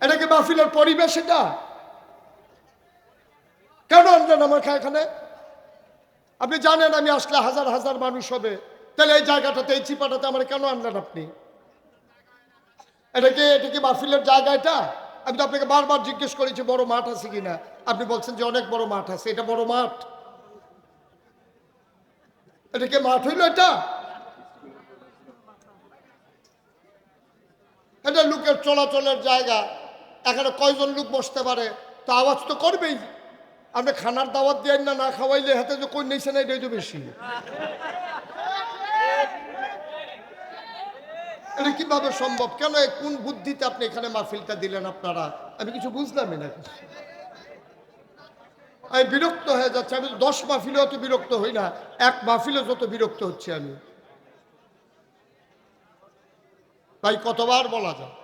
এটা কি মাহফিলের পরিবেশ? এটা কেন আনলেন আমাকে এখানে? আপনি জানেন আমি আসলে হাজার হাজার মানুষ হবে, তাহলে এই জায়গাটাতে, এই চিপাটাতে আমার কেন আনলেন আপনি? এটা কি মাহফিলের জায়গা? এটা আমি তো আপনাকে বারবার জিজ্ঞেস করেছি বড় মাঠ আছে কিনা, আপনি বলছেন যে অনেক বড় মাঠ আছে। এটা বড় মাঠ? এটা কি মাঠ হইল? এটা লোকের চলাচলের জায়গা। এখানে কয়জন লোক বসতে পারে? তো আওয়াজ তো করবেই। আপনি খানার দাওয়াত দিয়ে না খাওয়াইলে হাতে যে কই নিয়েছে না, এটাই তো বেশি। এটা কিভাবে সম্ভব? কেন, কোন বুদ্ধিতে আপনি এখানে মাহফিলটা দিলেন আপনারা? আমি কিছু বুঝলামই না। আমি বিরক্ত হয়ে যাচ্ছে। আমি 10 মাহফিলে অত বিরক্ত হই না, এক মাহফিলে যত বিরক্ত হচ্ছে আমি। তাই কতবার বলা যায়?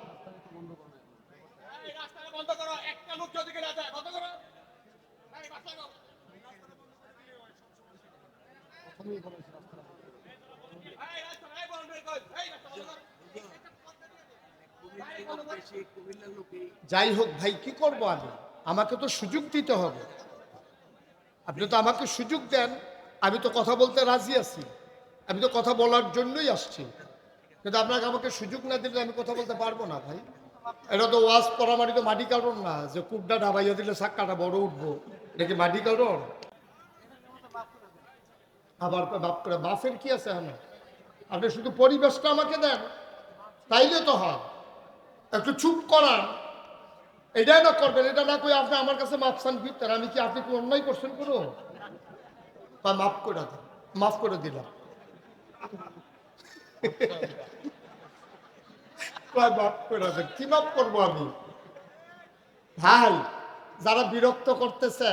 যাই হোক ভাই, কি করব আমি? আমাকে তো সুযোগ দিতে হবে। আপনি তো আমাকে সুযোগ দেন, আমি তো কথা বলতে রাজি আছি। আমি তো কথা বলার জন্যই আসছি, কিন্তু আপনাকে আমাকে সুযোগ না দিলে আমি কথা বলতে পারবো না ভাই। এটা তো ওয়াজ পরামারিত মাটি কারণ না যে কুকটা ডাবাইয়া দিলে সাক্কাটা বড় উঠবো। এটা কি মাটি কারণ? আবার বাপ করে বাফের কি আছে? আপনি শুধু পরিবেশটা আমাকে দেন, তাইলে তো হয়। একটু চুপ করান, এটাই না করবেন। এটা না কই আপনি আমার কাছে মাপ চান ফিরতেন। আমি কি, আপনি কি অন্যায় করছেন কোনো? মাফ করে দেন, মাফ করে দিলাম। মাফ করে দেন, কি মাফ করবো আমি? ভাই, যারা বিরক্ত করতেছে,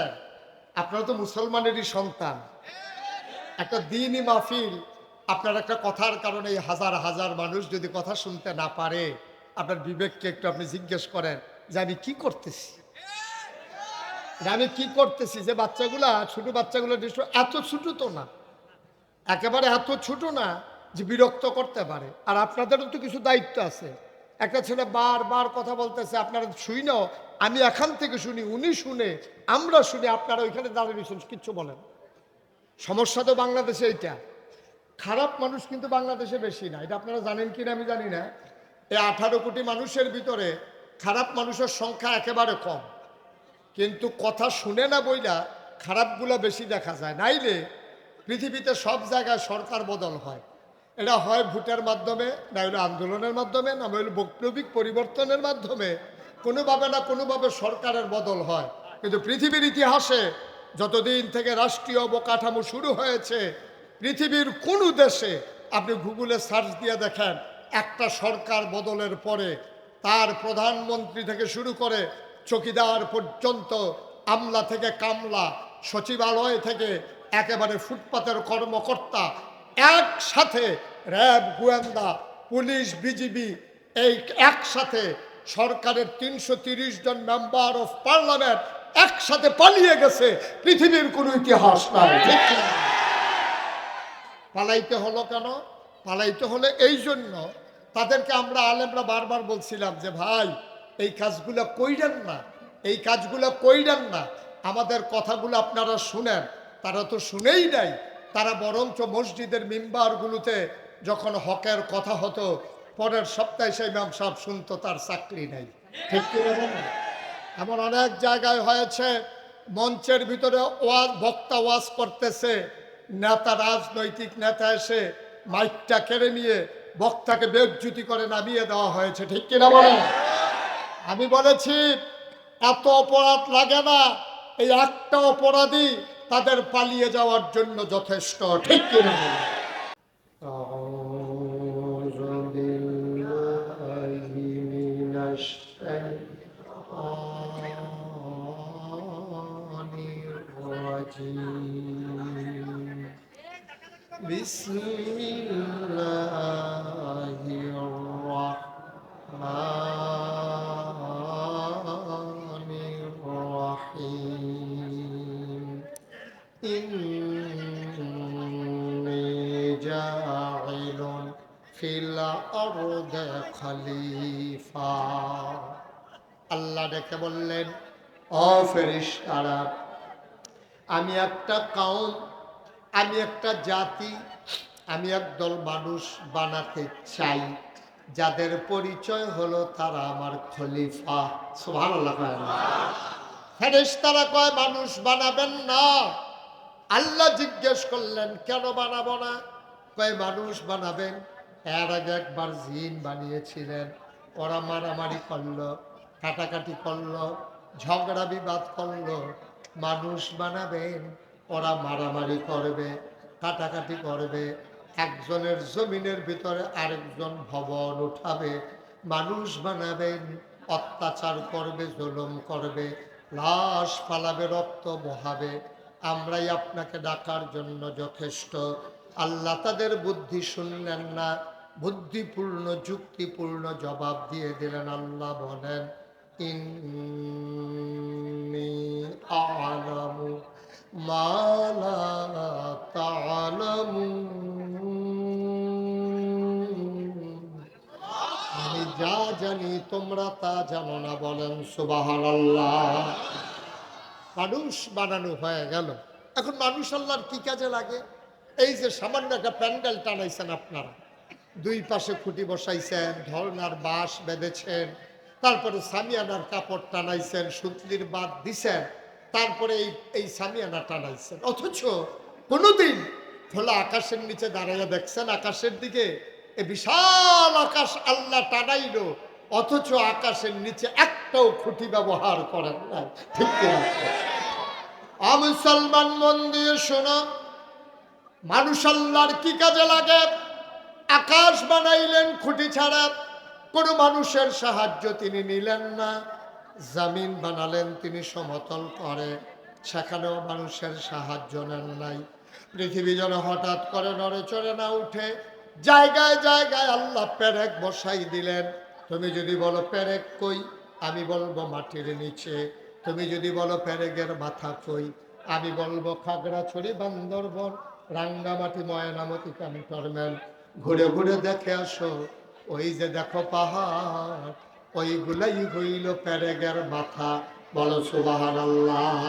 আপনারা তো মুসলমানেরই সন্তান। একটা দিনই মাহফিল, আপনার একটা কথার কারণে এই হাজার হাজার মানুষ যদি কথা শুনতে না পারে, আপনার বিবেককে একটু আপনি জিজ্ঞেস করেন যে আমি কি করতেছি। আমি কি করতেছি যে বাচ্চাগুলা, ছোট বাচ্চাগুলো এত ছোট তো না, একেবারে এত ছোট না যে বিরক্ত করতে পারে। আর আপনাদেরও তো কিছু দায়িত্ব আছে। একটা ছেলে বারবার কথা বলতেছে, আপনারা শুই না, আমি এখান থেকে শুনি, উনি শুনে, আমরা শুনি, আপনারা ওইখানে দাঁড়িয়ে কিচ্ছু বলেন। সমস্যা তো বাংলাদেশে এইটা। খারাপ মানুষ কিন্তু বাংলাদেশে বেশি না, এটা আপনারা জানেন কিনা আমি জানি না। এই 18 কোটি মানুষের ভিতরে খারাপ মানুষের সংখ্যা একেবারে কম, কিন্তু কথা শুনে না বইলা খারাপগুলো বেশি দেখা যায়। নাইলে পৃথিবীতে সব জায়গায় সরকার বদল হয়। এটা হয় ভোটের মাধ্যমে, না হলে আন্দোলনের মাধ্যমে, না হলে বৈপ্লবিক পরিবর্তনের মাধ্যমে। কোনোভাবে না কোনোভাবে সরকারের বদল হয়। কিন্তু পৃথিবীর ইতিহাসে যতদিন থেকে রাষ্ট্রীয় অবকাঠামো শুরু হয়েছে, পৃথিবীর কোনো দেশে আপনি গুগলে সার্চ দিয়ে দেখেন, একটা সরকার বদলের পরে তার প্রধানমন্ত্রী থেকে শুরু করে চকিদার পর্যন্ত, আমলা থেকে কামলা, সচিবালয় থেকে একেবারে ফুটপাতের কর্মকর্তা, একসাথে র্যাব, গোয়েন্দা, পুলিশ, বিজিবি, এই একসাথে সরকারের 330 জন মেম্বার অফ পার্লামেন্ট একসাথে পালিয়ে গেছে। পৃথিবীর কোনো ইতিহাস নাই। ঠিক না? পালাইতে হলো কেন? পালাইতে হলে এই জন্য, তাদেরকে আমরা আলেমরা বারবার বলছিলাম যে ভাই, এই কাজগুলো কইরেন না, এই কাজগুলো কইরেন না, আমাদের কথাগুলো আপনারা শুনেন। তারা তো শুনেই নাই। তারা বরঞ্চ মসজিদের মিম্বারগুলোতে যখন হকের কথা হতো, পরের সপ্তাহে সেই ইমাম সাহেব শুনতো তার চাকরি নাই। ঠিক কি বলেন? এমন অনেক জায়গায় হয়েছে, মঞ্চের ভিতরে ওয়াজ, বক্তা ওয়াজ করতেছে, নেতা, রাজনৈতিক নেতা এসে মাইকটা কেড়ে নিয়ে বক্তাকে বেজ্জুতি করে নামিয়ে দেওয়া হয়েছে। ঠিক কিনা বলেন? আমি বলেছি এত অপরাধ লাগে না, এই একটা অপরাধী তাদের পালিয়ে যাওয়ার জন্য যথেষ্ট। ঠিক কিনা বলেন? أعوذ بالله من الشيطان الرجيم. بسم الله الرحمن الرحيم. إني جاعل في الأرض خليفة. আল্লাহ ডেকে বললেন, ও ফেরেশতারা, আমি একটা কওম, আমি একটা জাতি, আমি একদল মানুষ বানাতে চাই, যাদের পরিচয় হলো তারা আমার খলিফা। সুবহানাল্লাহ। ফেরেশতারা কয় মানুষ বানাবেন না। আল্লাহ জিজ্ঞেস করলেন, কেন বানাবো না? কয় মানুষ বানাবেন। এর আগে একবার জিন বানিয়েছিলেন, ওরা মারামারি করলো, কাটাকাটি করলো, ঝগড়া বিবাদ করলো। মানুষ বানাবেন, ওরা মারামারি করবে, কাটাকাটি করবে, একজনের জমিনের ভিতরে আরেকজন ভবন উঠাবে। মানুষ বানাবেন, অত্যাচার করবে, জুলুম করবে, লাশ ফালাবে, রক্ত বহাবে। আমরাই আপনাকে ডাকার জন্য যথেষ্ট। আল্লাহ তাদের বুদ্ধি শুনলেন না, বুদ্ধিপূর্ণ যুক্তিপূর্ণ জবাব দিয়ে দিলেন। আল্লাহ বলেন, ইন্নী আ'লামু মা লা তা'লামুন, আমি যা জানি তোমরা তা জানো না। বলেন সুবহানাল্লাহ। মানুষ বানানো হয়ে গেল। এখন মানুষ আল্লাহর কি কাজে লাগে? এই যে সামান্য একটা প্যান্ডেল টানাইছেন আপনারা, দুই পাশে খুঁটি বসাইছেন, ঢলনার বাঁশ বেঁধেছেন, তারপরে সামিয়ানার কাপড় টানাইছেন, সুতলির বাদ দিছেন, তারপরে এই সামিয়ানা টানাইছেন। অথচ কোনোদিন খোলা আকাশের নিচে দাঁড়াইয়া দেখছেন আকাশের দিকে? এই বিশাল আকাশ আল্লাহ টানাইল, অথচ আকাশের নিচে একটাও খুঁটি ব্যবহার করেন না। ঠিক কিনা? মুসলমান মন দিয়ে শোনো, মানুষ আল্লাহর কি কাজে লাগে? আকাশ বানাইলেন খুঁটি ছাড়া, কোনো মানুষের সাহায্য তিনি নিলেন না। জমিন বানালেন তিনি সমতল করে, সেখানেও মানুষের সাহায্য নেন নাই। পৃথিবী যেন হঠাৎ করে নড়ে চড়ে না উঠে, জায়গায় জায়গায় আল্লাহ পেরেক বসাই দিলেন। তুমি যদি বলো পেরেক কই, আমি বলবো মাটির নিচে। তুমি যদি বলো পেরেকের মাথা কই, আমি বলবো খাগড়াছড়ি, বান্দরবন, রাঙ্গামাটি, ময়নামতি, ক্যান্টনমেন্ট। ঘুরে ঘুরে দেখে আসো, ওই যে দেখো পাহাড়, ওইগুলাই হইল পেরেকের মাথা। বলো সুবহানাল্লাহ।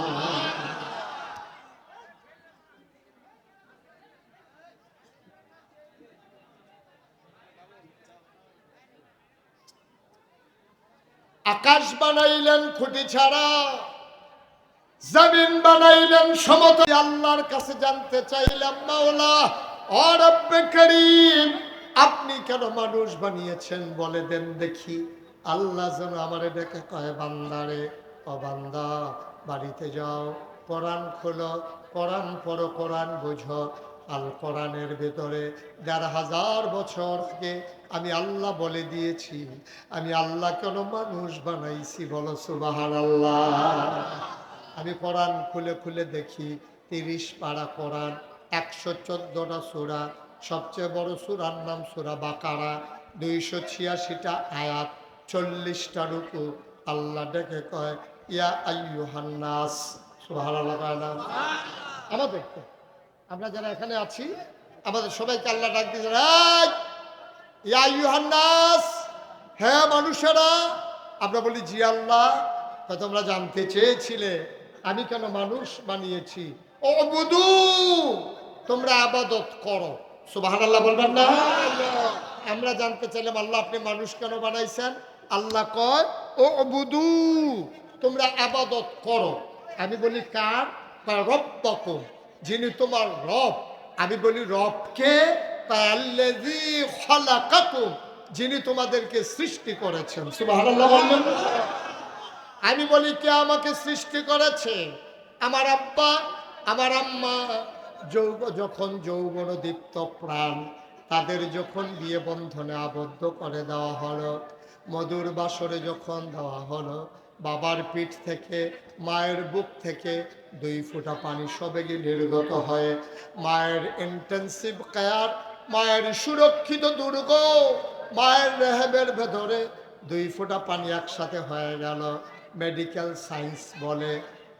আকাশ বানাইলেন খুঁটি ছাড়া, জমিন বানাইলেন সমতল। আল্লাহর কাছে জানতে চাইলাম, মাওলা ও রব্বে করিম, আপনি কেন মানুষ বানিয়েছেন বলে দেন দেখি। আল্লাহ যেন আমারে ডেকে কয়, বান্দারে, ও বান্দা, বাড়িতে যাও, কোরআন খোলো, কোরআন পড়ো, কোরআন বুঝো। আল কোরআনের ভেতরে ১,৫০০ বছর আগে আমি আল্লাহ বলে দিয়েছি, আমি আল্লাহ কেন মানুষ বানাইছি। বলো সুবহানাল্লাহ। আমি কোরআন খুলে খুলে দেখি, ৩০ পারা কোরআন, ১১৪টা সূরা, সবচেয়ে বড় সূরার নাম সূরা বাকারা, ২৮৬টা আয়াত, ৪০টা রুকু। আল্লাহ ডেকে কয়, ইয়া আইয়ুহান নাস। সুবহানাল্লাহ। আমাদেরকে, আমরা যারা এখানে আছি, আমাদের সবাইকে আল্লাহ ডাক দিয়েছে, ইয়া আইয়ুহান নাস, হ্যাঁ মানুষেরা। আমরা বলি, জি আল্লাহ। তোমরা জানতে চেয়েছিলে আমি কেন মানুষ বানিয়েছি। ও বুদু, তোমরা আবাদত করো। সুবহানাল্লাহ বলবেন না? আমরা জানতে চাইলাম, আল্লাহ আপনি মানুষ কেন বানাইছেন? আল্লাহ কয়, ও বুদু, তোমরা আবাদত করো। আমি বলি কার? রব্বাকুম, যিনি তোমার রব। আমি বলি রবকে? আল্লাযী খালাকাকুম, যিনি তোমাদেরকে সৃষ্টি করেছেন। সুবহানাল্লাহ বলবেন। আমি বলি, কে আমাকে সৃষ্টি করেছে? আমার আব্বা, আমার আম্মা। যখন যৌবন দীপ্ত প্রাণ, তাদের যখন বিয়ে বন্ধনে আবদ্ধ করে দেওয়া হলো, মধুর বাসরে যখন দেওয়া হলো, বাবার পিঠ থেকে, মায়ের বুক থেকে 2 ফোঁটা পানি সবেগে নির্গত হয়ে মায়ের ইন্টেন্সিভ কেয়ার, মায়ের সুরক্ষিত দুর্গ, মায়ের রেহেবের ভেতরে 2 ফোঁটা পানি একসাথে হয়ে গেল। মেডিকেল সায়েন্স বলে,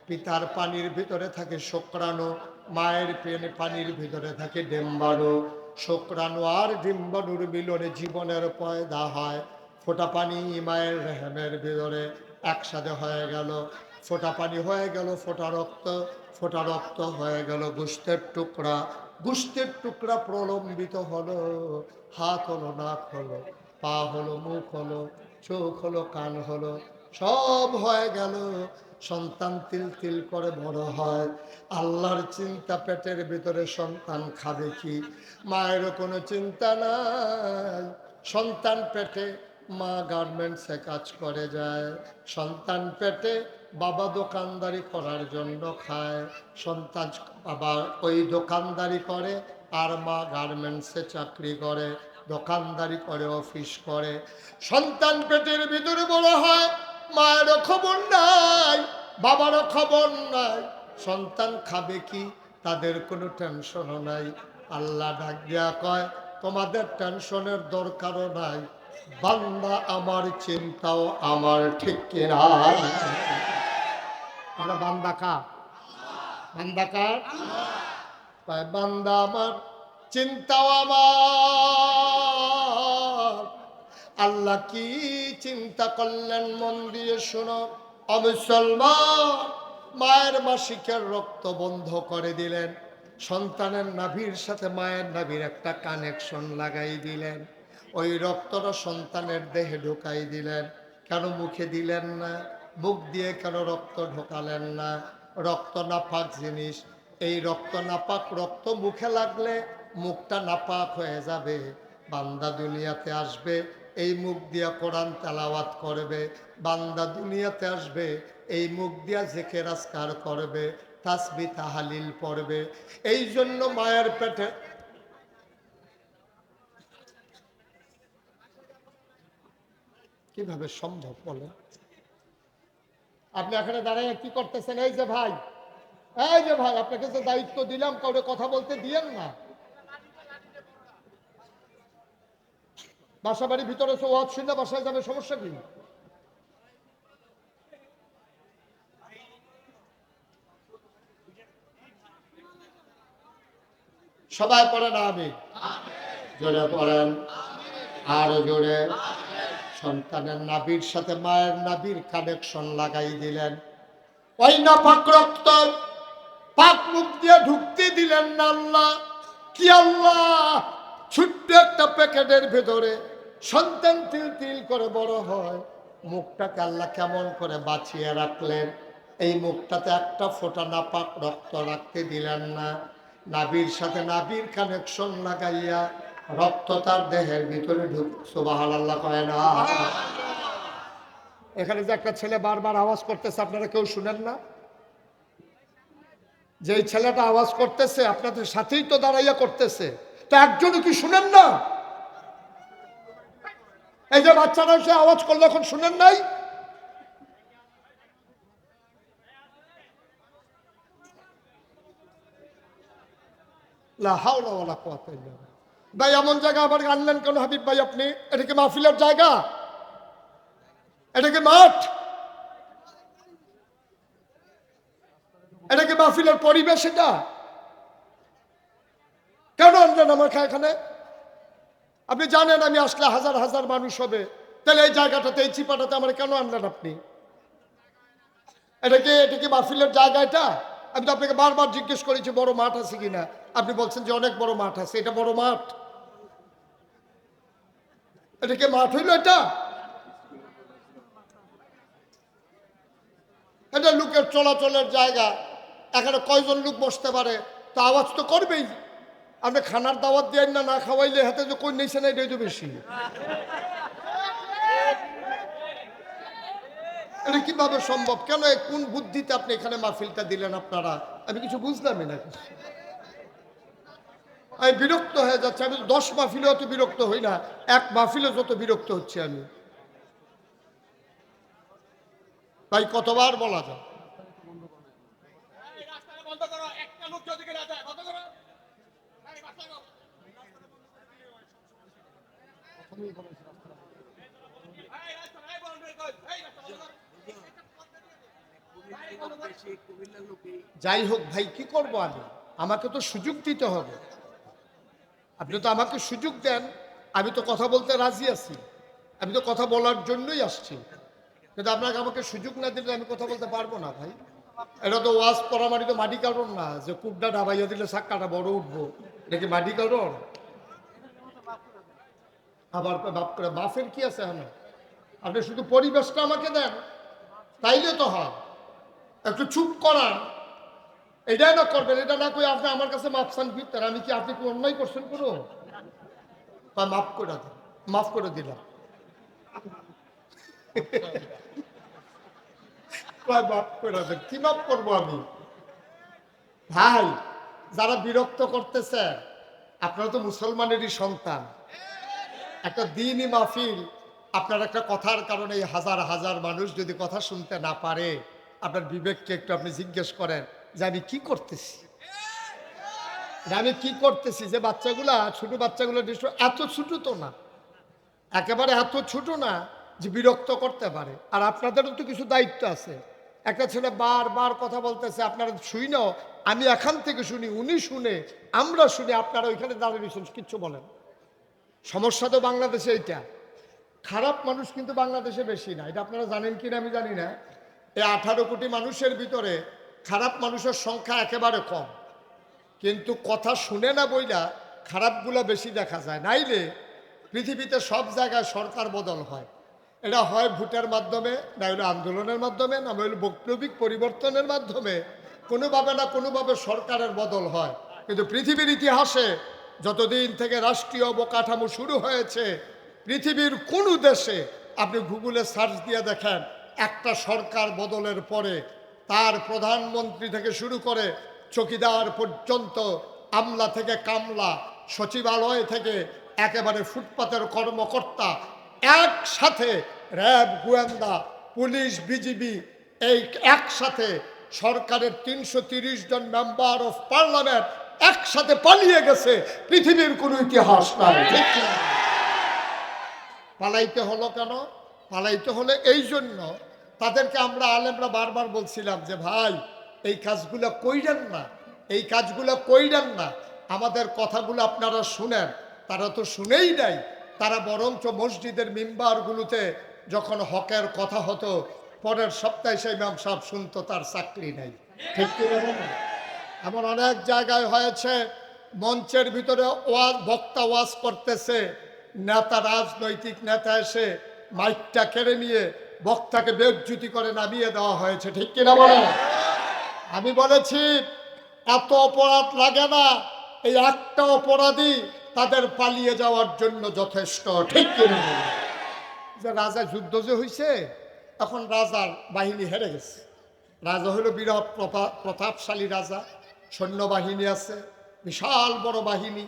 পিতার পানির ভিতরে থাকে শুক্রাণু, মায়ের পানির ভিতরে থাকে ডিম্বাণু। শুক্রাণু আর ডিম্বাণুর মিলনে জীবনের পয়দা হয়। ফোঁটা পানি মায়ের রেহেমের ভিতরে একসাথে হয়ে গেল, ফোঁটা পানি হয়ে গেল ফোঁটা রক্ত হয়ে গেল গোশতের টুকরা, গোশতের টুকরা প্রলম্বিত হলো, হাত হলো, নাক হলো, পা হলো, মুখ হলো, চোখ হলো, কান হলো, সব হয়ে গেল। সন্তান তিল তিল করে বড় হয়। আল্লাহর চিন্তা পেটের ভিতরে সন্তান খাবে কি, মায়েরও কোনো চিন্তা নাই। সন্তান পেটে মা গার্মেন্টসে কাজ করে যায়, সন্তান পেটে বাবা দোকানদারি করার জন্য খায়, সন্তান বাবা ওই দোকানদারি করে আর মা গার্মেন্টসে চাকরি করে, দোকানদারি করে, অফিস করে। সন্তান পেটের ভিতরে বড় হয়, মায়েরও খবর নাই, বাবারও খবর নাই, সন্তান খাবে কি তাদের কোনো টেনশনও নাই। আল্লাহ ডাক দিয়া কয়, তোমাদের টেনশনের দরকারও নাই, বান্দা আমার, চিন্তাও আমার, ঠিক কিনা? আমরা বান্দা কার? বান্দা কার? বান্দা আমার, চিন্তাও আমার। আল্লাহ কি চিন্তা করলেন মন দিয়ে শোনো। মুসলমান, মায়ের মাসিকের রক্ত বন্ধ করে দিলেন, সন্তানের নাভির সাথে মায়ের নাভির একটা কানেকশন লাগাই দিলেন, ওই রক্তটা সন্তানের দেহে ঢুকাই দিলেন। কেন মুখে দিলেন না? মুখ দিয়ে কেন রক্ত ঢোকালেন না? রক্ত নাপাক জিনিস, এই রক্ত নাপাক, রক্ত মুখে লাগলে মুখটা নাপাক হয়ে যাবে। বান্দা দুনিয়াতে আসবে, এই মুখ দিয়া কোরআন তেলাওয়াত করবে, বান্দা দুনিয়াতে আসবে, এই মুখ দিয়া জিকির আজকার করবে, তাসবিহ তাহলিল পড়বে। এই জন্য মায়ের পেটে কিভাবে সম্ভব বলেন? আপনি এখানে দাঁড়ায় কি করতেছেন? এই যে ভাই, এই যে ভাই, আপনাকে যে দায়িত্ব দিলাম, কাউকে কথা বলতে দিয়েন না। বাসা বাড়ির ভিতরে ওয়াজ শুনে বাসায় যাবে, সমস্যা কি? সবাই পড়েন আমি, জোরে পড়েন, আরো জোরে। সন্তানের নাভির সাথে মায়ের নাভির কানেকশন লাগাই দিলেন, ওই নাপাক রক্ত পাক মুখ দিয়ে ঢুকতে দিলেন না। আল্লাহ কি, আল্লাহ ছোট্ট একটা প্যাকেটের ভেতরে সন্তান তিল তিল করে বড় হয়, মুখটাকে আল্লাহ কেমন করে বাঁচিয়ে রাখলেন। এই মুখটাতে একটা ফোঁটা নাপাক রক্ত রাখতে দিলেন না। নাভির সাথে নাভির কানেকশন লাগাইয়া রক্ত তার দেহের ভিতরে ঢুক, সুবহানাল্লাহ কয় না? এখানে যে একটা ছেলে বারবার আওয়াজ করতেছে, আপনারা কেউ শুনেন না? যে ছেলেটা আওয়াজ করতেছে আপনাদের সাথেই তো দাঁড়াইয়া করতেছে, তা একজনও কি শুনেন না? এই যে বাচ্চারা সে আওয়াজ করলো, এখন শুনেন নাই? লা হাওলা ওয়ালা কুওয়াতা ইল্লা বিল্লাহ। ভাই এমন জায়গা আবার আনলেন কেন হাবিব ভাই আপনি? এটা কি মাহফিলের জায়গা? এটা কি মাঠ? এটা কি মাহফিলের পরিবেশ? এটা কেন আনলেন আমাকে এখানে? আপনি জানেন আমি আসলে হাজার হাজার মানুষ হবে, তাহলে এই জায়গাটাতে, এই চিপাটাতে আমার কেন আনলেন আপনি? এটা কি মাহফিলের জায়গা? এটা আমি তো আপনাকে বারবার জিজ্ঞেস করেছি বড় মাঠ আছে কিনা, আপনি বলছেন যে অনেক বড় মাঠ আছে। এটা বড় মাঠ? এটা কি মাঠ হইল? এটা লোকের চলাচলের জায়গা, এখানে কয়জন লোক বসতে পারে, তা আওয়াজ তো করবেই। আপনি খানার দাওয়াত দিয়ে না, না খাওয়াইলে হাতে যে কই নিয়েছে না, এটাই তো বেশি। এটা কিভাবে সম্ভব? কেন, কোন বুদ্ধিতে আপনি এখানে মাহফিলটা দিলেন আপনারা? আমি কিছু বুঝলামই না। আমি বিরক্ত হয়ে যাচ্ছে। আমি 10 মাহফিলে অত বিরক্ত হই না, এক মাহফিলে যত বিরক্ত হচ্ছে আমি। তাই কতবার বলা যায়? যাই হোক ভাই, কি করবো আমি? আমাকে তো সুযোগ দিতে হবে। আপনি তো আমাকে সুযোগ দেন, আমি তো কথা বলতে রাজি আছি। আমি তো কথা বলার জন্যই আসছি, কিন্তু আপনাকে আমাকে সুযোগ না দিলে আমি কথা বলতে পারবো না ভাই। এটা তো ওয়াজ পরামানিত মাটি কারণ না যে কুবটা ডাবাইয়া দিলে সাক্কাটা বড় উঠবো, এটা কি মাটি কারণ? আবার বাপ করে বাফের কি আছে? হ্যাঁ, আপনি শুধু পরিবেশটা আমাকে দেন, তাইলে তো হয়। একটু চুপ করান, এটাই না করবেন। এটা না করে আপনি আমার কাছে মাফ চান ফিরতেন, আমি কি আপনি কি অন্যায় করছেন কোনো? মাফ করে দেন, মাফ করে দিলাম। মাফ করে দেন, কি মাফ করবো আমি? ভাই যারা বিরক্ত করতেছে, আপনারা তো মুসলমানেরই সন্তান। একটা দ্বীনি মাহফিল, আপনার একটা কথার কারণে হাজার হাজার মানুষ যদি কথা শুনতে না পারে, আপনার বিবেককে একটু আপনি জিজ্ঞেস করেন যে আমি কি করতেছি, আমি কি করতেছি। যে বাচ্চাগুলা, ছোট বাচ্চাগুলো এত ছোট তো না, একেবারে এত ছোট না যে বিরক্ত করতে পারে। আর আপনাদেরও তো কিছু দায়িত্ব আছে। একটা ছেলে বারবার কথা বলতেছে, আপনারা শুই না, আমি এখান থেকে শুনি, উনি শুনে, আমরা শুনি, আপনারা ওইখানে দাঁড়িয়ে কিচ্ছু বলেন। সমস্যা তো বাংলাদেশে এইটা। খারাপ মানুষ কিন্তু বাংলাদেশে বেশি না, এটা আপনারা জানেন কিনা আমি জানি না। এই 18 কোটি মানুষের ভিতরে খারাপ মানুষের সংখ্যা একেবারে কম, কিন্তু কথা শুনে না বইলা খারাপগুলো বেশি দেখা যায়। নাইলে পৃথিবীতে সব জায়গায় সরকার বদল হয়, এটা হয় ভোটের মাধ্যমে, না হলে আন্দোলনের মাধ্যমে, না হলে বৈপ্লবিক পরিবর্তনের মাধ্যমে, কোনোভাবে না কোনোভাবে সরকারের বদল হয়। কিন্তু পৃথিবীর ইতিহাসে যতদিন থেকে রাষ্ট্রীয় অবকাঠামো শুরু হয়েছে, পৃথিবীর কোনো দেশে আপনি গুগলে সার্চ দিয়ে দেখেন, একটা সরকার বদলের পরে তার প্রধানমন্ত্রী থেকে শুরু করে চকিদার পর্যন্ত, আমলা থেকে কামলা, সচিবালয় থেকে একেবারে ফুটপাতের কর্মকর্তা, একসাথে র্যাব, গোয়েন্দা, পুলিশ, বিজিবি, এই একসাথে সরকারের 330 জন মেম্বার অফ পার্লামেন্ট একসাথে পালিয়ে গেছে। পৃথিবীর কোনো ইতিহাস নাই। ঠিক না? পালাইতে হলো কেন? পালাইতে হলে এই জন্য, তাদেরকে আমরা আলেমরা বারবার বলছিলাম যে ভাই এই কাজগুলো কইরেন না, এই কাজগুলো কইরেন না, আমাদের কথাগুলো আপনারা শুনেন। তারা তো শুনেই নাই, তারা বরঞ্চ মসজিদের মিম্বারগুলোতে যখন হকের কথা হতো, পরের সপ্তাহে সেই ইমাম সাহেব শুনতো তার চাকরি নাই। ঠিক কি বলেন? এমন অনেক জায়গায় হয়েছে, মঞ্চের ভিতরে ওয়াজ, বক্তা ওয়াজ করতেছে, নেতা, রাজনৈতিক নেতা এসে মাইকটা কেড়ে নিয়ে বক্তাকে বেজ্জুতি করে নামিয়ে দেওয়া হয়েছে। ঠিক কিনা বলেন? আমি বলেছি এত অপরাধ লাগে না, এই একটা অপরাধী তাদের পালিয়ে যাওয়ার জন্য যথেষ্ট। ঠিক কিনা? যে রাজা যুদ্ধ যে হয়েছে, এখন রাজার বাহিনী হেরে গেছে। রাজা হলো বিরাট প্রতাপশালী রাজা, সৈন্যবাহিনী আছে, বিশাল বড় বাহিনী।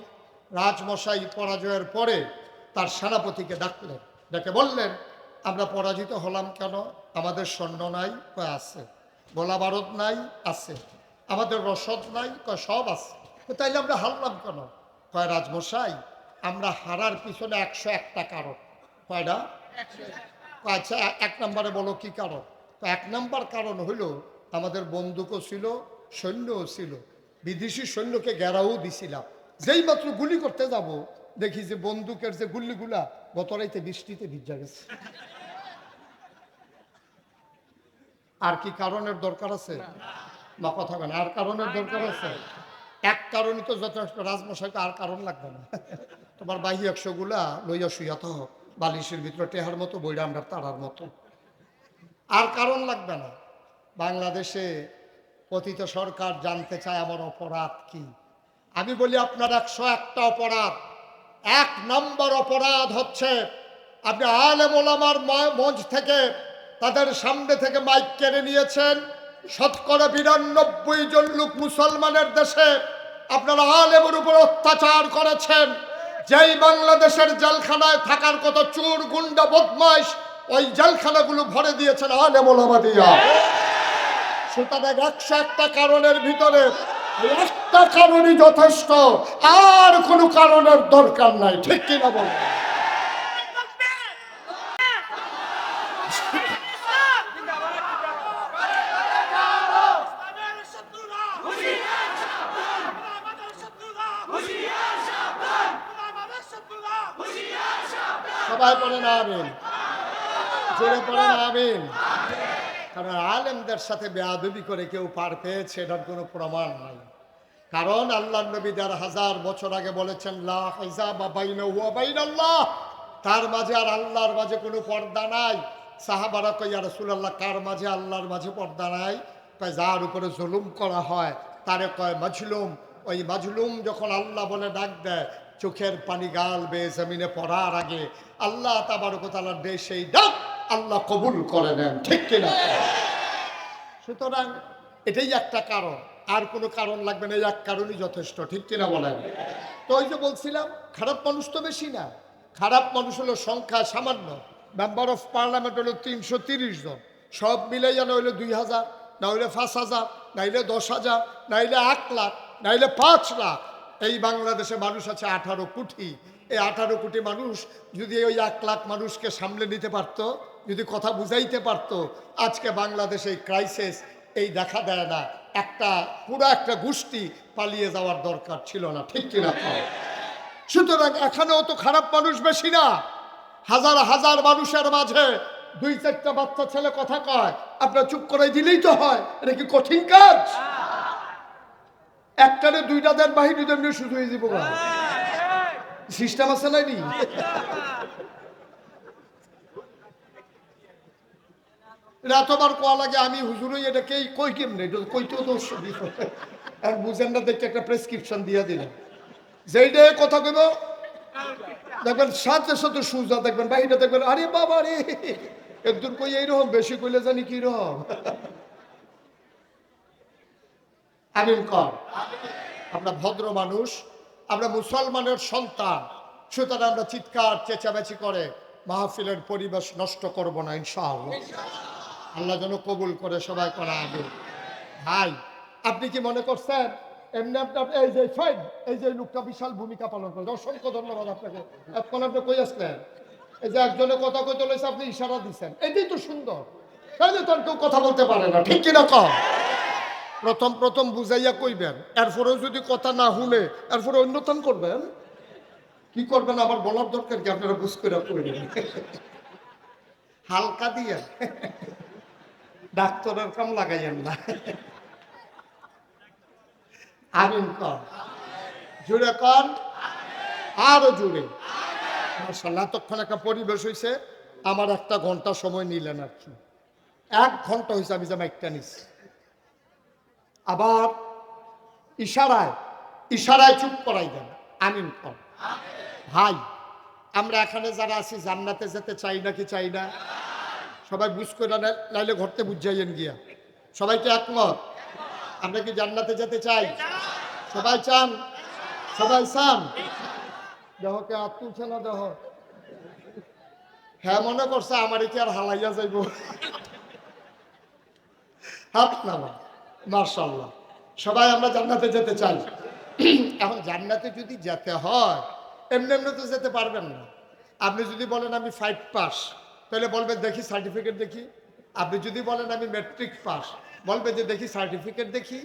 রাজমশাই পরাজয়ের পরে তার সেনাপতিকে ডাকলেন, ডেকে বললেন আমরা পরাজিত হলাম কেন? আমাদের সৈন্য নাই? কয় আছে। গোলা বারুদ নাই? আছে। আমাদের রসদ নাই? কয় সব আছে। তাইলে আমরা হারলাম কেন? কয় রাজমশাই আমরা হারার পিছনে 101টা কারণ। কয়টা? আচ্ছা, 1 নম্বরে বলো কি কারণ? তো 1 নম্বর কারণ হইল আমাদের বন্দুকও ছিল, সৈন্যও ছিল, বিদেশি সৈন্যকে ঘেরাও দিছিলাম। যেই মাত্র গুলি করতে যাব, দেখি যে বন্দুকের যে গুলিগুলা গত রাইতে বৃষ্টিতে ভিজা গেছে। আর কি কারণের দরকার আছে? না, কথা বলেন, আর কারণের দরকার আছে? এক কারণই তো যথেষ্ট। রাজমশাইকে আর কারণ লাগবে না। তোমার বাহি 100 গুলা লইয়া শুইয়া তো বালিশের ভিতরে টেহার মতো, বইরা আমরা তারার মতো, আর কারণ লাগবে না। বাংলাদেশে পতিত সরকার জানতে চায় আমার অপরাধ কি। আমি বলি আপনার 101টা অপরাধ। 1 নম্বর অপরাধ হচ্ছে আপনি আলেম ওলামার মঞ্চ থেকে, তাদের সামনে থেকে মাইক কেড়ে নিয়েছেন। শতকরা 92 জন লোক মুসলমানের দেশে আপনারা আলেমের উপর অত্যাচার করেছেন। যেই বাংলাদেশের জেলখানায় থাকার কত চোর, গুন্ডা, বদমাইশ, ওই জেলখানাগুলো ভরে দিয়েছেন আলেম ওলামা দিয়া। সুতরাং 101টা কারণের ভিতরে একটা কারণই যথেষ্ট, আর কোনো কারণের দরকার নাই। ঠিক কিনা বলেন? সবাই পড়েন আমিন, জোরে পড়েন আমিন। কারণ আলেমদের সাথে বেয়াদবি করে কেউ পার পেয়েছে এটার কোনো প্রমাণ নাই। কারণ আল্লাহর নবী ১,৫০০ বছর আগে বলেছেন লা হিজাবা বাইনাহু ওয়া বাইনাল্লাহ, তার মাঝে আর আল্লাহর মাঝে কোনো পর্দা নাই। সাহাবারা কয় ইয়া রাসূলুল্লাহ, কার মাঝে আল্লাহর মাঝে পর্দা নাই? কয় যার উপরে জুলুম করা হয় তারে কয় মাজলুম। ওই মাজলুম যখন আল্লাহ বলে ডাক দেয়, চোখের পানি গাল বেয়ে জমিনে পড়ার আগে আল্লাহ তাবারক ওয়া তাআলার দেয় সেই ডাক আল্লাহ কবুল করে নেন, ঠিক কিনা? সুতরাং এটাই একটা কারণ, আর কোনো কারণ লাগবে না, এই এক কারণই যথেষ্ট, ঠিক কিনা বলেন? তো ওই যে বলছিলাম খারাপ মানুষ তো বেশি না, খারাপ মানুষ হলো সংখ্যা সামান্য। মেম্বার অফ পার্লামেন্ট হলো ৩৩০ জন, সব মিলাইয়া না হইলে ২,০০০, না হইলে ৫,০০০, নাইলে ১০,০০০, নাইলে ১,০০,০০০, নাইলে ৫,০০,০০০। এই বাংলাদেশে মানুষ আছে ১৮ কোটি। এই ১৮ কোটি মানুষ যদি ওই ১,০০,০০০ মানুষকে সামলে নিতে পারতো, যদি কথা বুঝাইতে পারতো, আজকে বাংলাদেশে এই ক্রাইসিস এই দেখা দেয় না। পুরো একটা গোষ্ঠী পালিয়ে যাওয়ার দরকার ছিল না, ঠিক কিনা? সুতরাং এখানেও তো খারাপ মানুষ বেশি না। হাজার হাজার মানুষের মাঝে ২-৪টা বাচ্চা ছেলে কথা কয়, আপনার চুপ করে দিলেই তো হয়। এটা কি কঠিন কাজ? একটারে ২টা দেন বাহিনী দেন, শুধু হয়ে যাব। সিস্টেম আছে নাই? এতবার কোয়া লাগে আমি হুজুরই এটাকে কই কেমনে, কইতেও দোষ আর বুঝেন না দেখতে একটা প্রেসক্রিপশন দিয়ে দিলেন, যেইটা কথা কইব দেখবেন সাথে সাথে সুজা দেখবেন, বাহিরে দেখবেন আরে বাবা রে একদূর কই এইরকম, বেশি কইলে জানি কি রকম। আমিন কর। আমরা ভদ্র মানুষ, আমরা মুসলমানের সন্তান, সুতরাং আমরা চিৎকার চেঁচামেচি করে মাহফিলের পরিবেশ নষ্ট করব না ইনশাআল্লাহ। আল্লাহ যেন কবুল করে, সবাই করা আগে। ভাই আপনি কি মনে করছেন এমনি আপনার এই যে শহীদ, এই যে লোকটা বিশাল ভূমিকা পালন করে, অসংখ্য ধন্যবাদ আপনাকে। এখন আপনি কই আসলেন, এই যে একজনে কথা কইতে লইছে, আপনি ইশারা দিচ্ছেন, এটাই তো সুন্দর। তাহলে তো আর কেউ কথা বলতে পারে না, ঠিক কিনা কম? প্রথম প্রথম বুঝাইয়া কইবেন, এরপরেও যদি কথা না শুনে এরপরে অন্যতম করবেন, কি করবেন আমার বলার দরকার কি? আপনারা বুঝ করে কইবেন হালকা দিয়ে, ডাক্তারের কাম লাগাইয়েন না। আমিন কর, জুড়ে কর, আরো জুড়ে। মাশাআল্লাহ, তখন একটা পরিবেশ হয়েছে। আমার 1 ঘন্টা সময় নিলেন আর কি, 1 ঘন্টা হয়েছে আমি যে মাইকটা নিচ্ছি। আবার ইশারায় ইশারায় চুপ করাই দেন। আমিন কর। ভাই আমরা এখানে যারা আছি জান্নাতে যেতে চাই নাকি চাই না? সবাই বুঝ করে নাইলে ঘরতে বুঝাইয়েন গিয়া। সবাই কি একমত? আমরা কি জান্নাতে যেতে চাই? সবাই চান? সবাই চান? দেহ কে হাত তুলছে না, দেহ হ্যাঁ মনে করছে আমার কি আর হালাইয়া যাইব? হাত নামা। মাশাআল্লাহ, সবাই আমরা জান্নাতে যেতে চাই। এখন জান্নাতে যদি যেতে হয় এমনি এমনি তো যেতে পারবেন না। আপনি যদি বলেন আমি 5 পাস, তাহলে বলবেন দেখি সার্টিফিকেট দেখি। আপনি যদি বলেন আমি ম্যাট্রিক পাস, বলবে যে দেখি সার্টিফিকেট দেখি।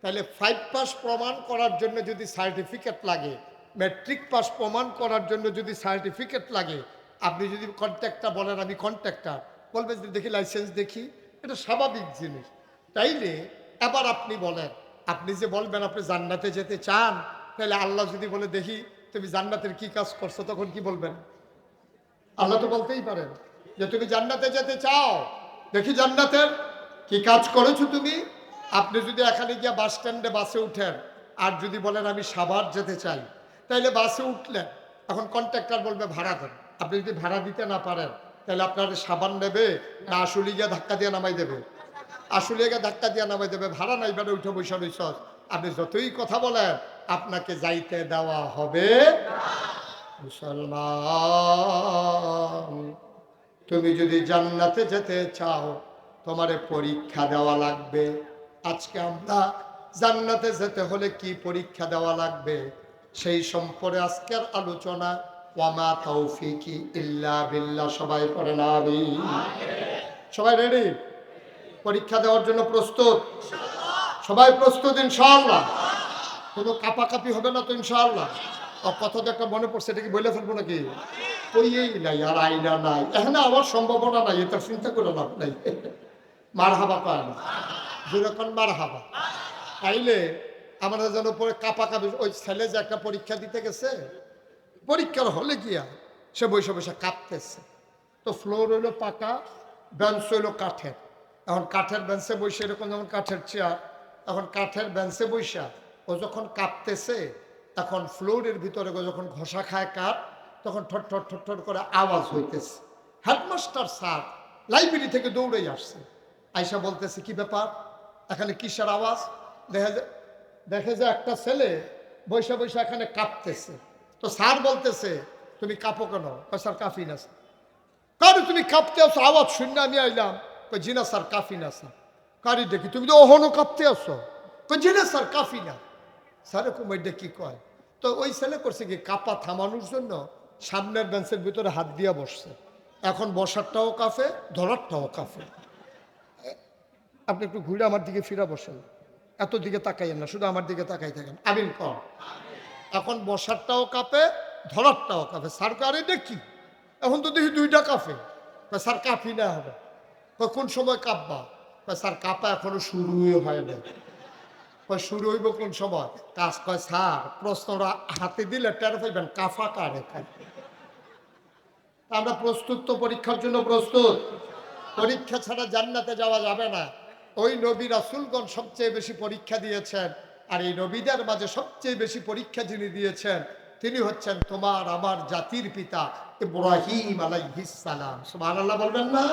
তাহলে 5 পাস প্রমাণ করার জন্য যদি সার্টিফিকেট লাগে, ম্যাট্রিক পাস প্রমাণ করার জন্য যদি সার্টিফিকেট লাগে, আপনি যদি কন্ট্রাক্টর বলেন আমি কন্ট্রাক্টর, বলবে যে দেখি লাইসেন্স দেখি। এটা স্বাভাবিক জিনিস। তাইলে এবার আপনি বলেন, আপনি যে বলবেন আপনি জান্নাতে যেতে চান, তাহলে আল্লাহ যদি বলে দেখি তুমি জান্নাতের কি কাজ করছো, তখন কি বলবেন? আল্লাহ তো বলতেই পারেন যে তুমি জান্নাতে যেতে চাও, দেখি জান্নাতের কি কাজ করেছো তুমি। আপনি যদি এখানে গিয়া বাস স্ট্যান্ডে বাসে উঠেন আর যদি বলেন আমি সাভার যেতে চাই, তাইলে বাসে উঠলেন, এখন কন্ট্রাক্টর বলবে ভাড়া দেন। আপনি যদি ভাড়া দিতে না পারেন তাহলে আপনার সাবান নেবে না আসলে গিয়ে ধাক্কা দিয়ে নামাই দেবে? আসলে গিয়ে ধাক্কা দিয়ে নামাই দেবে। ভাড়া নাই বেড়ে উঠে বৈশা রইস, আপনি যতই কথা বলেন আপনাকে যাইতে দেওয়া হবে। মুসলমান, তুমি যদি জান্নাতে যেতে চাও তোমারে পরীক্ষা দেওয়া লাগবে। আজকে আমরা জান্নাতে যেতে হলে কি পরীক্ষা দেওয়া লাগবে সেই সম্পর্কে আজকের আলোচনা। ওয়ামা তৌফিকি ইল্লা বিল্লাহ। সবাই পড়েন আমিন। সবাই রেডি? পরীক্ষা দেওয়ার জন্য প্রস্তুত? সবাই প্রস্তুত ইনশাআল্লাহ? কোনো কাপাকাপি হবে না তো ইনশাআল্লাহ? কথা তো একটা মনে পড়ছে, এটা কি বলে ফেলবো নাকি? কইয়েই নাই, আর আইনা নাই, এখানে আমার সম্ভাবনা নাই, এটা চিন্তা করে লাভ নাই। মার হাবা পায় না, যেরকম মার হাবা। তাইলে আমরা যেন পরে কাপা কাপি। ওই ছেলে যে একটা পরীক্ষা দিতে গেছে, পরীক্ষার হলে গিয়া সে বসে বসে কাঁপতেছে। তো ফ্লোর হইলো পাকা, বেঞ্চ হইলো কাঠের। এখন কাঠের বেঞ্চে বসে, এরকম যেমন কাঠের চেয়ার, এখন কাঠের বেঞ্চে বৈশা ও যখন কাঁপতেছে, এখন ফ্লোরের ভিতরে ও যখন ঘষা খায় কাঠ, তখন ঠট ঠট ঠট ঠট করে আওয়াজ হইতেছে। হেডমাস্টার স্যার লাইব্রেরি থেকে দৌড়ে আসছে, আইসা বলতেছে কি ব্যাপার, এখানে কিসের আওয়াজ? দেখে যে একটা ছেলে বৈশা বৈশা এখানে কাঁপতেছে। তো স্যার বলতেছে তুমি কাঁপো কেন? স্যার কাফি না স্যার। কারণ তুমি কাঁপতে আসো, আওয়াজ শুনে আমি আইলাম। জি না স্যার, কাফি না স্যার। কারি দেখি তুমি তো অহনো কাঁপতে আসো। জি না স্যার, কাফি না। স্যার কুমারটা কি কয়? তো ওই ছেলে করছে কি, কাঁপা থামানোর জন্য সামনের বেঞ্চের ভিতরে হাত দিয়া বসছে। এখন বসারটাও কাফে, ধরারটাও কাফে। আপনি একটু ঘুরে আমার দিকে ফিরা বসেন, এত দিকে তাকাইয়েন না, শুধু আমার দিকে তাকাই থাকেন। আমিন কর। এখন বসারটাও কাঁপে, ধরারটাও কাঁপে। স্যার আরে দেখি, এখন তো দেখি দুইটা কাঁপে। স্যার কাঁপি না হবে। কোন সময় কাঁপবা? স্যার কাঁপা এখনো শুরুই হয় না। শুরু হইব কোন সময়? কাজ কয় স্যার প্রশ্নটা হাতে দিলে টের পাইবেন কাফা কারে। আমরা প্রস্তুত তো, পরীক্ষার জন্য প্রস্তুত। পরীক্ষা ছাড়া জান্নাতে যাওয়া যাবে না। ওই নবী রাসূলগণ সবচেয়ে বেশি পরীক্ষা দিয়েছেন, আর এই নবীদের মাঝে সবচেয়ে বেশি পরীক্ষা যিনি দিয়েছেন তিনি হচ্ছেন তোমার আমার জাতির পিতা ইব্রাহিম আলাইহিস সালাম। সুবহানাল্লাহ বলবেন না?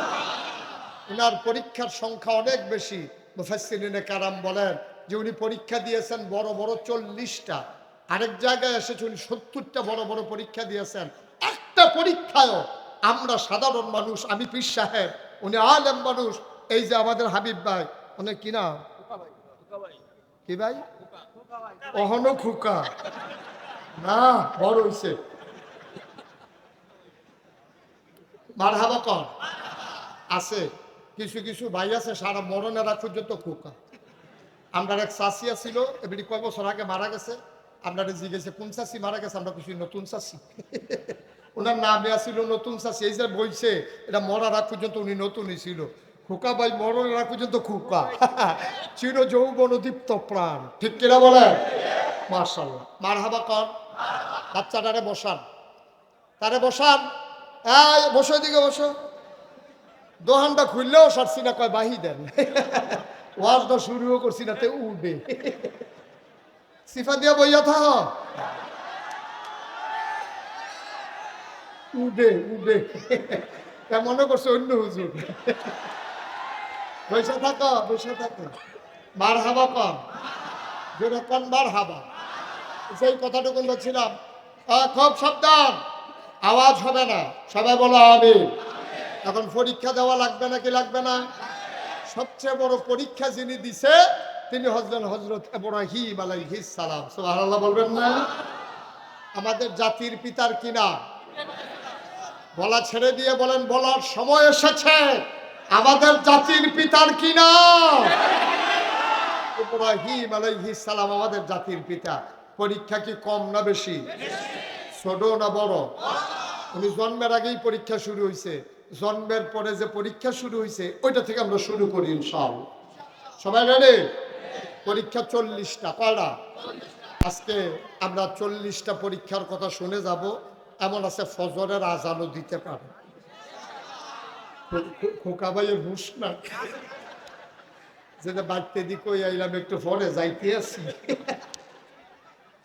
ওনার পরীক্ষার সংখ্যা অনেক বেশি। মুফাসসিরিনে কারাম বলেন যে উনি পরীক্ষা দিয়েছেন বড় বড় 40টা, আরেক জায়গায় এসেছে উনি 70টা বড় বড় পরীক্ষা দিয়েছেন। একটা পরীক্ষায়ও আমরা সাধারণ মানুষ, আমি পীর সাহেব, উনি আলেম মানুষ, এই যে আমাদের হাবিব ভাই, অনেক কি নাম, কি ভাই, অহনো খুকা না, বড় হইছে, মারহাবা কর। আছে কিছু কিছু ভাই আছে সারা মরণেরা পর্যন্ত খোকা। আমরা এক চাষিয়া ছিল, এবারে কয় বছর আগে মারা গেছে। আপনারা জিজ্ঞেসে কোন চাষি মারা গেছে, আমরা কিছু নতুন চাষি। ওনার নামে আসছিল নতুন চাষি। এই যে বলছে এটা মরার আগ পর্যন্ত উনি নতুনই ছিল। খোকা ভাই মরণের আগ পর্যন্ত খোকা। চির যৌবন দীপ্ত প্রাণ, ঠিক কিনা বলে? মাশাআল্লাহ, মারহাবা কর। বাচ্চাটারে বসান, তারে বসান, এই বসো, দিকে বসো। দোহানটা খুললেও সারছি না, কয় বাহি দেন। ওয়াজটা শুরুও করছি না, তে উঠবে। সিফা দিয়া বইয়া থাক, উঠে উঠে মনে করছে অন্য হুজুর। বৈশা থাকো, বৈশা থাকো। মার হাবা কম, যেরকম মার হাবা। সেই কথাটুকু বলছিলাম, খুব সাবধান, আওয়াজ হবে না, সবাই বলো আমি। এখন পরীক্ষা দেওয়া লাগবে নাকি লাগবে না? সবচেয়ে বড় পরীক্ষা যিনি দিছে তিনি হচ্ছেন হযরত ইব্রাহিম আলাইহিস সালাম। সুবহানাল্লাহ বলবেন না? আমাদের জাতির পিতার কি নাম? বলা ছেড়ে দিয়ে বলেন, বলার সময় এসেছে। আমাদের জাতির পিতার কি নাম? ইব্রাহিম আলাইহিস সালাম আমাদের জাতির পিতা। পরীক্ষা কি কম না বেশি? ছোট না বড়? উনি জন্মের আগেই পরীক্ষা শুরু হয়েছে, জন্মের পরে যে পরীক্ষা শুরু হয়েছে ওইটা থেকে আমরা শুরু করি ইনশাআল্লাহ। সবাই রেডি? পরীক্ষা 40টা, কয়টা? আজকে আমরা 40টা পরীক্ষার কথা শুনে যাব। এমন আছে ফজরের আজানও দিতে পারে। খোকা ভাইয়ের হুশ না, যেটা বাড়তে দিক ওই আইলাম একটু পরে যাইতে আসি।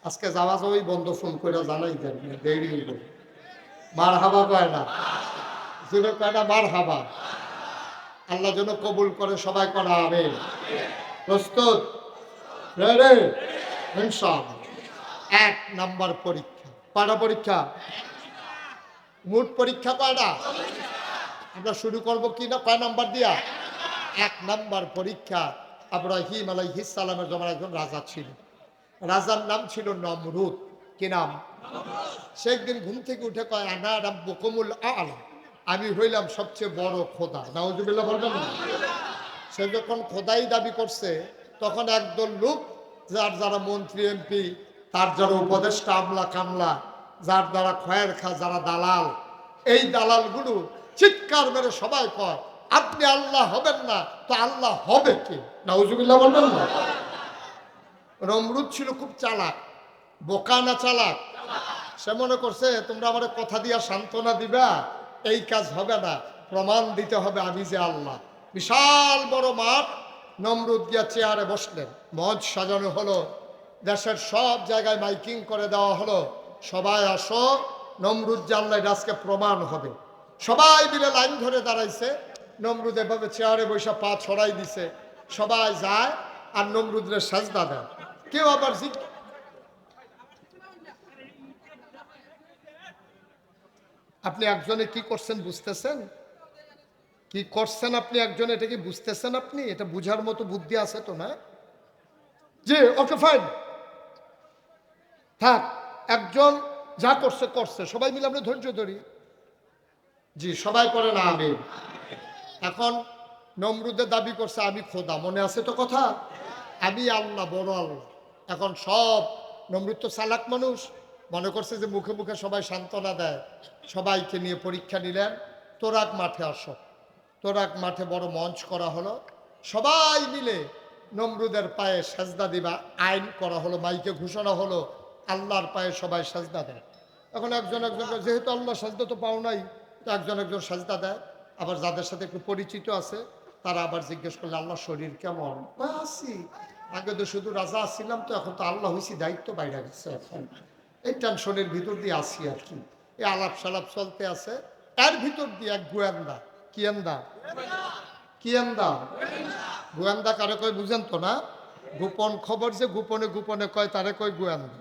আজকে যাওয়া যাওয়াই বন্ধ, ফোন করে জানাই দেন, দেরি হইব। মার হাবা কয় না, যেটা কয় না মার হাবা। আল্লাহ যেন কবুল করে, সবাই করা হবে। প্রস্তুত? রেডি? ইনশাআল্লাহ। 1 নাম্বার পরীক্ষা। কয়টা পরীক্ষা? মোট পরীক্ষা কয়টা? আমরা শুরু করব কি না, কয় নাম্বার দিয়া? 1 নাম্বার পরীক্ষা। ইব্রাহিম আলাইহিস সালামের জমানায় একজন রাজা ছিল, রাজার নাম ছিল নমরুদ। কি নাম? সে একদিন ঘুম থেকে উঠে কয়, আনা রাব্বুকুমুল আ'লা, আমি হইলাম সবচেয়ে বড় খোদা। নাউজুবিল্লাহ বলবেন না? সে যখন খোদাই দাবি করছে, তখন একদল লোক, যার যারা মন্ত্রী এমপি, তার যারা উপদেষ্টা আমলা কামলা, যার দ্বারা খয়ের খা, যারা দালাল, এই দালালগুলো চিৎকার মেরে সবাই কয়, আপনি আল্লাহ হবেন না তো আল্লাহ হবে কে? নাউজুবিল্লাহ বলবেন না? নমরুদ ছিল খুব চালাক, বোকা না চালাক? সে মনে করছে তোমরা আমার কথা দিয়া সান্ত্বনা দিবা, এই কাজ হবে না, প্রমাণ দিতে হবে আমি যে আল্লাহ। বিশাল বড় মাঠ, নমরুদ গিয়া চেয়ারে বসলেন, মঞ্চ সাজানো হলো, দেশের সব জায়গায় মাইকিং করে দেওয়া হলো, সবাই আসো, নমরুদ যে আল্লাহ এটা আজকে প্রমাণ হবে। সবাই মিলে লাইন ধরে দাঁড়াইছে, নমরুদ এভাবে চেয়ারে বসে পা ছড়াই দিছে, সবাই যায় আর নমরুদের সাজদা দেয়। কেউ আবার আপনি একজনে কি করছেন বুঝতেছেন? কি করছেন আপনি একজনে, এটা কি বুঝতেছেন? আপনি এটা বুঝার মতো বুদ্ধি আছে তো না? জি, ওকে ফাইন, থাক, একজন যা করছে করছে, সবাই মিলে আমরা ধৈর্য ধরি। জি, সবাই করে না আমি। এখন নমরুদের দাবি করছে আমি খোদা, মনে আছে তো কথা, আমি আল্লাহ, বড় আল্লাহ। এখন সব, নমরুদ তো চালাক মানুষ, মনে করছে যে মুখে মুখে সবাই সান্ত্বনা দেয়, সবাইকে নিয়ে পরীক্ষা নিলেন, তোরাক মাঠে আসো। তোরাক মাঠে বড় মঞ্চ করা হলো, সবাই মিলে নমরুদের পায়ে সাজদা দিবা আইন করা হলো, মাইকে ঘোষণা হলো আল্লাহর পায়ে সবাই সাজদা দেয়। এখন একজন একজন, যেহেতু আল্লাহ সাজদা তো পাও নাই, তো একজন একজন সাজদা দেয়। আবার যাদের সাথে একটু পরিচিত আছে তারা আবার জিজ্ঞেস করলে আল্লাহ শরীর কেমন? আছি, আগে তো শুধু রাজা আসছিলাম, তো এখন তো আল্লাহ হয়েছি, দায়িত্ব বাইরে গেছে, এখন এই টেনশনের ভিতর দিয়ে আসি আর কি। এই আলাপ সালাপ চলতে আছে, এর ভিতর দিয়ে এক গোয়েন্দা, কিয়েন্দা, কিয়েন্দা, গোয়েন্দা কারে কয় বুঝেন তো না? গোপন খবর যে গোপনে গোপনে কয় তারে কয় গোয়েন্দা।